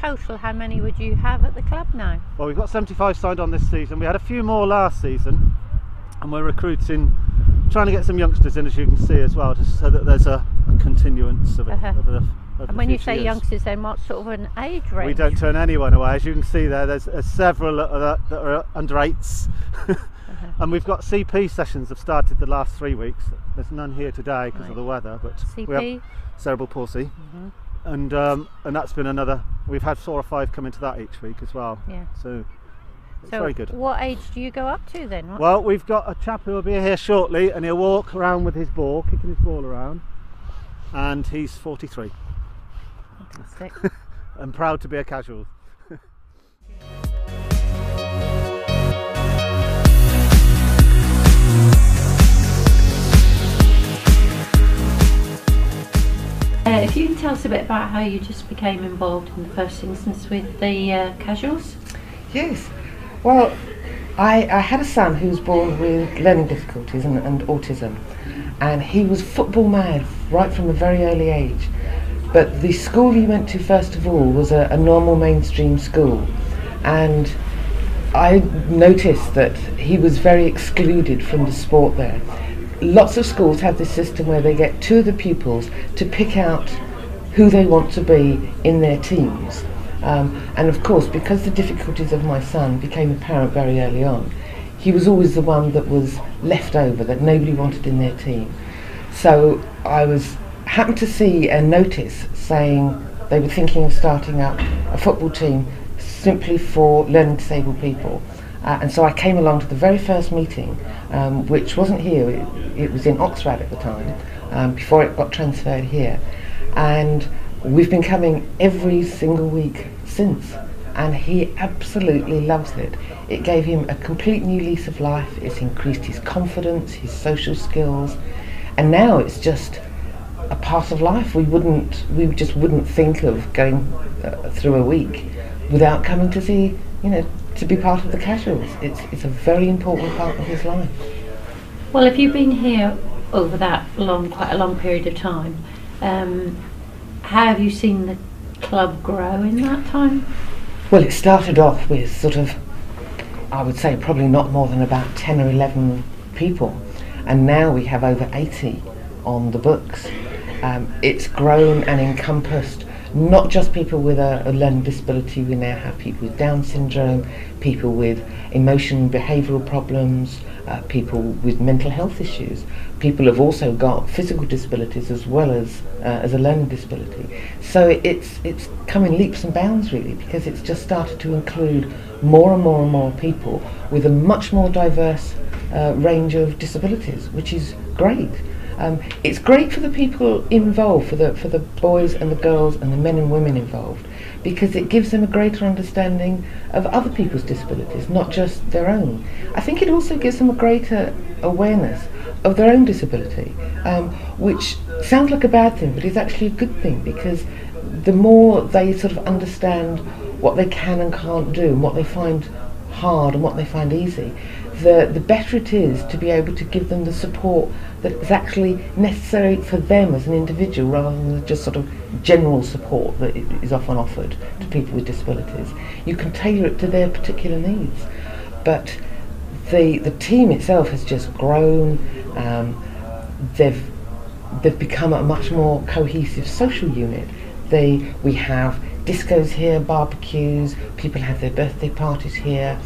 total, how many would you have at the club now? Well, we've got 75 signed on this season. We had a few more last season, and we're recruiting, trying to get some youngsters in, as you can see as well, just so that there's a continuance of it. And when you say youngsters, then what sort of an age range? We don't turn anyone away. As you can see there, there's several that are under 8s. And we've got CP sessions have started the last 3 weeks. There's none here today because of the weather, but CP? we have cerebral palsy. And that's been another, we've had 4 or 5 come into that each week as well. Yeah. So it's very good. What age do you go up to then? Well, we've got a chap who will be here shortly, and he'll walk around with his ball, kicking his ball around, and he's 43. Fantastic. I'm proud to be a casual. If you can tell us a bit about how you just became involved in the first instance with the casuals. Yes, well, I had a son who was born with learning difficulties and autism, and he was football mad right from a very early age. But the school he went to first of all was a normal mainstream school, and I noticed that he was very excluded from the sport there. Lots of schools have this system where they get 2 of the pupils to pick out who they want to be in their teams. And of course, because the difficulties of my son became apparent very early on, he was always the one that was left over, that nobody wanted in their team. So I happened to see a notice saying they were thinking of starting up a football team simply for learning disabled people. And so I came along to the very first meeting, which wasn't here, it was in Oxford at the time, before it got transferred here. And we've been coming every single week since, and he absolutely loves it. It gave him a complete new lease of life, it's increased his confidence, his social skills, and now it's just a part of life. We just wouldn't think of going through a week without coming to see, to be part of the casuals. It's a very important part of his life. Well, if you've been here over quite a long period of time, how have you seen the club grow in that time? Well, it started off with sort of, I would say probably not more than about 10 or 11 people, and now we have over 80 on the books. It's grown and encompassed not just people with a learning disability. We now have people with Down syndrome, people with emotional and behavioural problems, people with mental health issues. People have also got physical disabilities as well as a learning disability. So it's come in leaps and bounds really, because it's just started to include more and more and more people with a much more diverse range of disabilities, which is great. It's great for the people involved, for the boys and the girls and the men and women involved, because it gives them a greater understanding of other people's disabilities, not just their own. I think it also gives them a greater awareness of their own disability, which sounds like a bad thing, but is actually a good thing, because the more they sort of understand what they can and can't do, and what they find hard and what they find easy, the better it is to be able to give them the support that is actually necessary for them as an individual, rather than just sort of general support that is often offered to people with disabilities. You can tailor it to their particular needs. But the team itself has just grown. They've become a much more cohesive social unit. We have discos here, barbecues, people have their birthday parties here,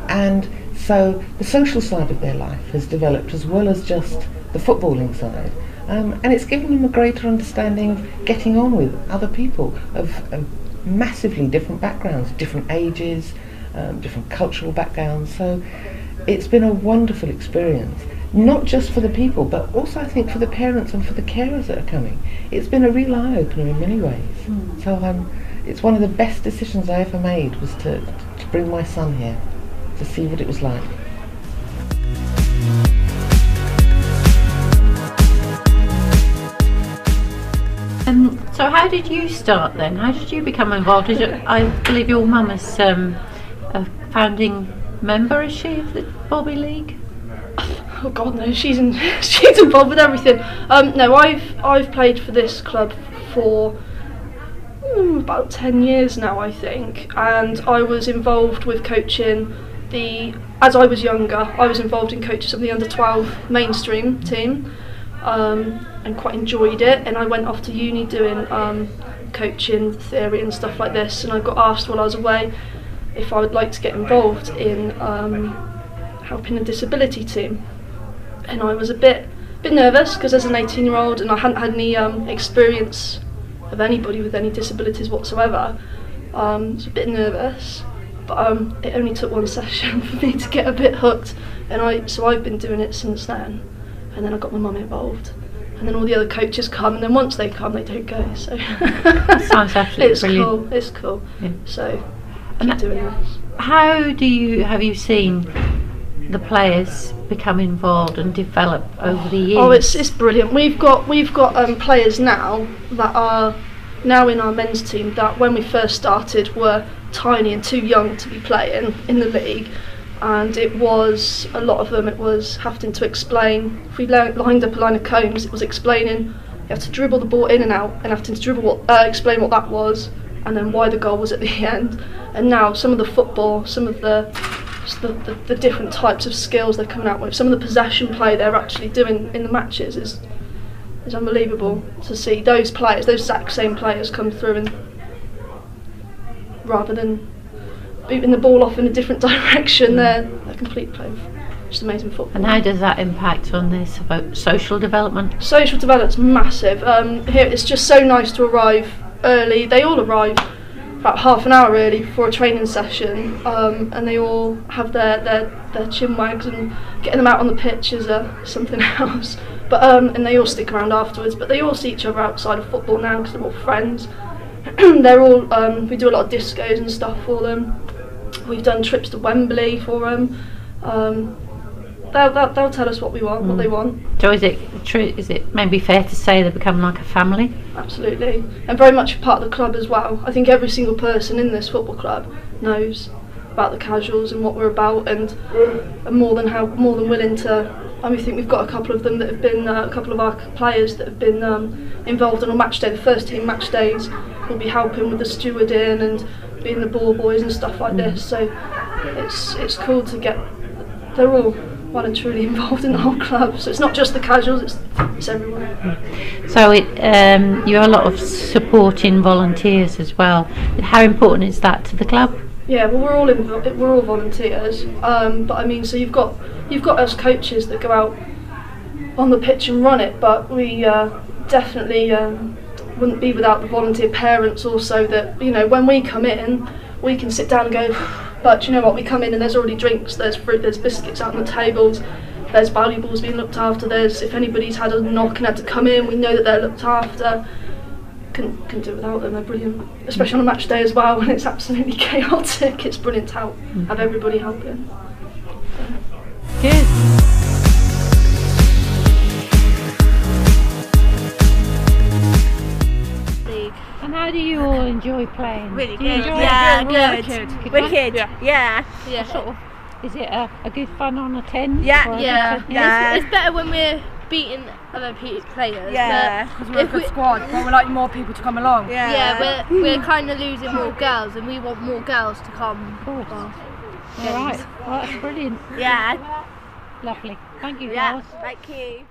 and so the social side of their life has developed as well as just the footballing side, and it's given them a greater understanding of getting on with other people of massively different backgrounds, different ages, different cultural backgrounds. So it's been a wonderful experience, not just for the people, but also I think for the parents and for the carers that are coming. It's been a real eye-opener in many ways. So it's one of the best decisions I ever made, was to bring my son here to see what it was like. So how did you start then? How did you become involved? I believe your mum is a founding member, is she, of the BOBi League? Oh God, no! She's involved with everything. No, I've played for this club for about 10 years now, I think, and I was involved with coaching as I was younger, I was involved in coaching some of the under-12 mainstream team, and quite enjoyed it, and I went off to uni doing coaching theory and stuff like this, and I got asked while I was away if I would like to get involved in helping a disability team, and I was a bit nervous because as an 18-year-old and I hadn't had any experience of anybody with any disabilities whatsoever, I was a bit nervous, but it only took one session for me to get a bit hooked, and so I've been doing it since then, and then I got my mum involved, and then all the other coaches come, and then once they come they don't go, so sounds absolutely brilliant. It's cool. Yeah. So and keep doing this. Have you seen the players become involved and develop over the years? Oh, it's brilliant. We've got players now that are now in our men's team that when we first started were tiny and too young to be playing in the league, and it was a lot of them. It was having to explain. If we lined up a line of cones, it was explaining. You have to dribble the ball in and out, and having to dribble explain what that was, and then why the goal was at the end. And now some of the football, some of the different types of skills they're coming out with, some of the possession play they're actually doing in the matches is unbelievable to see those exact same players come through, and rather than booting the ball off in a different direction, they're complete play of just amazing football. And how does that impact on this about social development? Social development's massive. Here it's just so nice to arrive early. They all arrive about half an hour early before a training session, and they all have their chin wags, and getting them out on the pitch is something else. But and they all stick around afterwards. But they all see each other outside of football now because they're all friends. They're all we do a lot of discos and stuff for them. We've done trips to Wembley for them. They'll tell us what we want, what they want. So is it true? Is it maybe fair to say they become like a family? Absolutely, and very much a part of the club as well. I think every single person in this football club knows about the casuals and what we're about, and are more than willing to. I think we've got a couple of them that have been a couple of our players that have been involved on a match day. The first team match days will be helping with the stewarding and being the ball boys and stuff like this. So it's cool to get. They're all well and truly involved in the whole club. So it's not just the casuals; it's everyone. So you have a lot of supporting volunteers as well. How important is that to the club? Yeah, well, we're all volunteers. But I mean, so you've got us coaches that go out on the pitch and run it, but we definitely wouldn't be without the volunteer parents also. That when we come in, we can sit down and go. But you know what? We come in and there's already drinks, there's fruit, there's biscuits out on the tables, there's valuables being looked after. There's if anybody's had a knock and had to come in, we know that they're looked after. Can do it without them. They're brilliant, especially on a match day as well when it's absolutely chaotic. It's brilliant to have everybody helping. Good. And how do you all enjoy playing? Really Do you good. enjoy Yeah, it? good. Good. Wicked. Yeah. Sort of. Is it a good fun on a 10? Yeah. It's better when we're beating other players. Yeah. Because we're a good squad, but we'd like more people to come along. Yeah, we're kind of losing more girls, and we want more girls to come. All right. Well, that's brilliant. Yeah. Lovely. Thank you, Yeah. girls. Thank you.